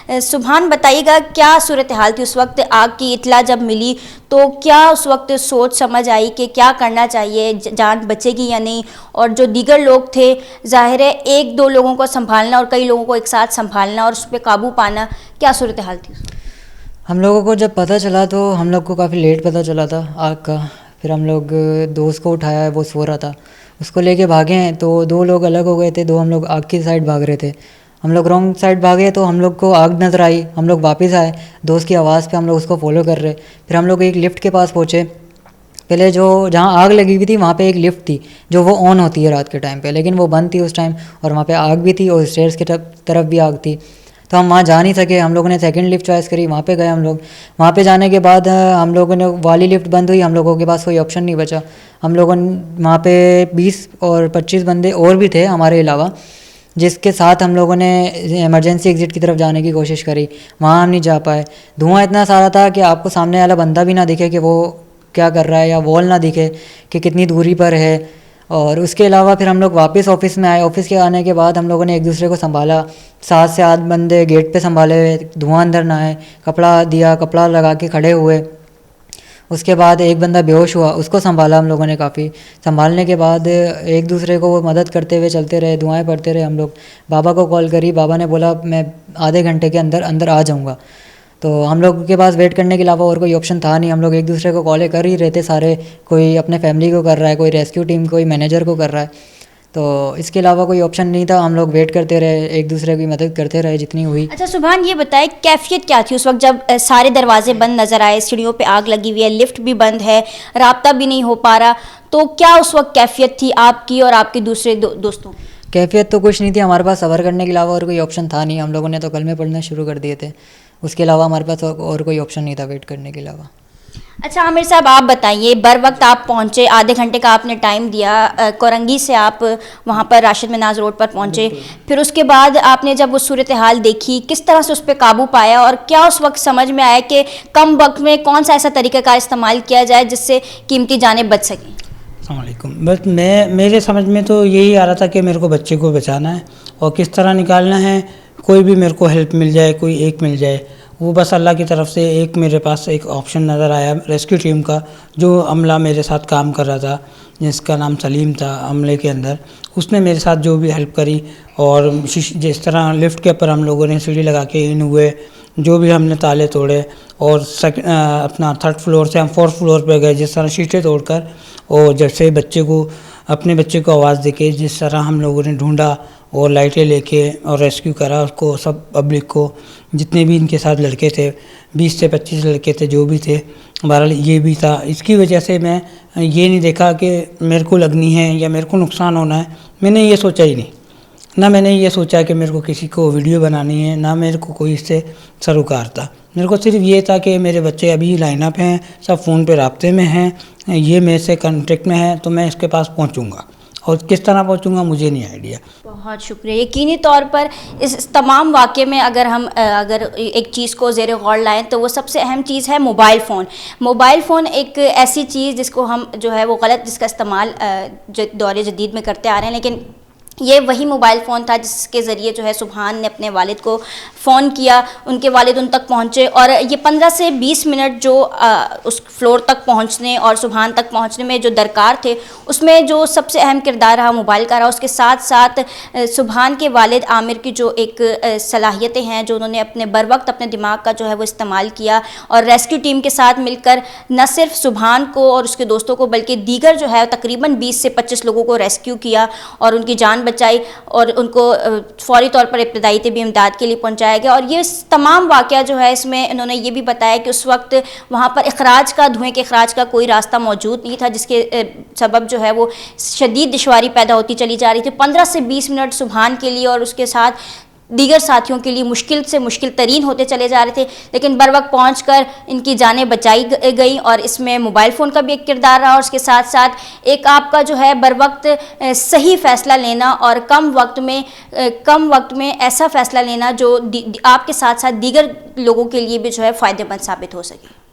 सुभान बताइएगा, क्या सूरत हाल थी उस वक्त? आग की इत्ला जब मिली तो क्या उस वक्त सोच समझ आई कि क्या करना चाहिए, जान बचेगी या नहीं? और जो दीगर लोग थे, जाहिर है एक दो लोगों को संभालना और कई लोगों को एक साथ संभालना और उस पर काबू पाना, क्या सूरत हाल थी? हम लोगों को जब पता चला तो हम लोग को काफ़ी लेट पता चला था आग का। फिर हम लोग दोस्त को उठाया, वो सो रहा था, उसको लेके भागे हैं तो दो लोग अलग हो गए थे, दो हम लोग आग की साइड भाग रहे थे। हम लोग रॉन्ग साइड भागे तो हम लोग को आग नज़र आई, हम लोग वापस आए, दोस्त की आवाज़ पे हम लोग उसको फॉलो कर रहे। फिर हम लोग एक लिफ्ट के पास पहुँचे। पहले जो जहाँ आग लगी हुई थी वहाँ पे एक लिफ्ट थी जो वो ऑन होती है रात के टाइम पे, लेकिन वो बंद थी उस टाइम, और वहाँ पे आग भी थी और स्टेयर्स की तरफ भी आग थी। तो हम वहाँ जा नहीं सके, हम लोगों ने सेकंड लिफ्ट चॉइस करी, वहाँ पे गए हम लोग। वहाँ पे जाने के बाद हम लोगों ने, वाली लिफ्ट बंद हुई, हम लोगों के पास कोई ऑप्शन नहीं बचा। हम लोगों ने वहाँ पे 20 और 25 बंदे और भी थे हमारे अलावा, जिसके साथ हम लोगों ने इमरजेंसी एग्ज़िट की तरफ जाने की कोशिश करी। वहाँ हम नहीं जा पाए। धुआं इतना सारा था कि आपको सामने वाला बंदा भी ना दिखे कि वो क्या कर रहा है, या वॉल ना दिखे कि कितनी दूरी पर है। और उसके अलावा फिर हम लोग वापस ऑफिस में आए। ऑफिस के आने के बाद हम लोगों ने एक दूसरे को संभाला, 7 से 8 बंदे गेट पे संभाले, धुआं अंदर ना आए, कपड़ा दिया, कपड़ा लगा के खड़े हुए। उसके बाद एक बंदा बेहोश हुआ, उसको संभाला हम लोगों ने काफ़ी। संभालने के बाद एक दूसरे को मदद करते हुए चलते रहे, दुआएं पढ़ते रहे हम लोग। बाबा को कॉल करी, बाबा ने बोला मैं आधे घंटे के अंदर अंदर आ जाऊँगा। तो हम लोग के पास वेट करने के अलावा और कोई ऑप्शन था नहीं। हम लोग एक दूसरे को कॉलें कर ही रहे थे सारे, कोई अपने फैमिली को कर रहा है, कोई रेस्क्यू टीम, कोई मैनेजर को कर रहा है। तो इसके अलावा कोई ऑप्शन नहीं था। हम लोग वेट करते रहे, एक दूसरे की मदद करते रहे जितनी हुई। अच्छा सुभान, ये बताएं कैफियत क्या थी उस वक्त जब सारे दरवाजे बंद नज़र आए, सीढ़ियों पे आग लगी हुई है, लिफ्ट भी बंद है, राब्ता भी नहीं हो पा रहा, तो क्या उस वक्त कैफियत थी आपकी और आपके दूसरे दोस्तों? कैफियत तो कुछ नहीं थी, हमारे पास सफ़र करने के अलावा और कोई ऑप्शन था नहीं। हम लोगों ने तो कलमे पढ़ने शुरू कर दिए थे, उसके अलावा हमारे पास और कोई ऑप्शन नहीं था वेट करने के अलावा। अच्छा आमिर साहब, आप बताइए, बर वक्त आप पहुंचे, आधे घंटे का आपने टाइम दिया, कोरंगी से आप वहां पर राशिद मिनाज रोड पर पहुंचे, फिर उसके बाद आपने जब वो सूरत हाल देखी, किस तरह से उस पर काबू पाया और क्या उस वक्त समझ में आया कि कम वक्त में कौन सा ऐसा तरीका का इस्तेमाल किया जाए जिससे कीमती जानें बच सकें? अस्सलाम वालेकुम। बस मेरे समझ में तो यही आ रहा था कि मेरे को बच्चे को बचाना है और किस तरह निकालना है। कोई भी मेरे को हेल्प मिल जाए, कोई एक मिल जाए, वो बस अल्लाह की तरफ से एक मेरे पास एक ऑप्शन नज़र आया रेस्क्यू टीम का। जो अमला मेरे साथ काम कर रहा था, जिसका नाम सलीम था अमले के अंदर, उसने मेरे साथ जो भी हेल्प करी। और जिस तरह लिफ्ट के ऊपर हम लोगों ने सीढ़ी लगा के इन हुए, जो भी हमने ताले तोड़े, और अपना 3rd फ्लोर से हम 4th फ्लोर पे गए, जिस तरह शीशे तोड़कर, और जैसे अपने बच्चे को आवाज़ देके जिस तरह हम लोगों ने ढूंढा और लाइटें लेके और रेस्क्यू करा उसको, सब पब्लिक को, जितने भी इनके साथ लड़के थे, 20 से 25 लड़के थे जो भी थे, बहरहाल ये भी था। इसकी वजह से मैं ये नहीं देखा कि मेरे को लगनी है या मेरे को नुकसान होना है, मैंने ये सोचा ही नहीं। ना मैंने ये सोचा कि मेरे को किसी को वीडियो बनानी है, ना मेरे को कोई इससे सरोकार था। मेरे को सिर्फ ये था कि मेरे बच्चे अभी लाइनअप हैं, सब फ़ोन पे राब्ते में हैं, ये मेरे से कॉन्टेक्ट में है, तो मैं इसके पास पहुंचूंगा, और किस तरह पहुंचूंगा मुझे नहीं आइडिया। बहुत शुक्रिया। यकीनी तौर पर इस तमाम वाक़े में अगर एक चीज़ को ज़ेर गौर लाएँ तो वो सबसे अहम चीज़ है मोबाइल फ़ोन। मोबाइल फ़ोन एक ऐसी चीज़ जिसको हम जो है वो गलत, जिसका इस्तेमाल दौर जदीद में करते आ रहे हैं, लेकिन ये वही मोबाइल फ़ोन था जिसके ज़रिए जो है सुभान ने अपने वालिद को फ़ोन किया, उनके वालिद उन तक पहुँचे, और ये 15 से 20 मिनट जो उस फ्लोर तक पहुँचने और सुभान तक पहुँचने में जो दरकार थे, उसमें जो सबसे अहम किरदार रहा मोबाइल का रहा। उसके साथ साथ सुभान के वालिद आमिर की जो एक सलाहियतें हैं, जो उन्होंने अपने बर वक्त अपने दिमाग का जो है वो इस्तेमाल किया और रेस्क्यू टीम के साथ मिलकर न सिर्फ सुभान को और उसके दोस्तों को बल्कि दीगर जो है तकरीबन 20 से 25 लोगों को रेस्क्यू किया और उनकी जान बचाई और उनको फौरी तौर पर इब्तदाई तबी इमदाद के लिए पहुंचाया गया। और ये तमाम वाक़या जो है, इसमें इन्होंने ये भी बताया कि उस वक्त वहाँ पर इखराज का, धुएँ के इखराज का कोई रास्ता मौजूद नहीं था, जिसके सबब जो है वो शदीद दुश्वारी पैदा होती चली जा रही थी। 15 से 20 मिनट सुभान के लिए और उसके साथ दीगर साथियों के लिए मुश्किल से मुश्किल तरीन होते चले जा रहे थे, लेकिन बर वक्त पहुँच कर इनकी जानें बचाई गई। और इसमें मोबाइल फ़ोन का भी एक किरदार रहा और उसके साथ साथ एक आपका जो है बर वक्त सही फ़ैसला लेना और कम वक्त में ऐसा फ़ैसला लेना जो आपके साथ साथ दीगर लोगों के लिए भी जो है फ़ायदेमंद साबित हो सके।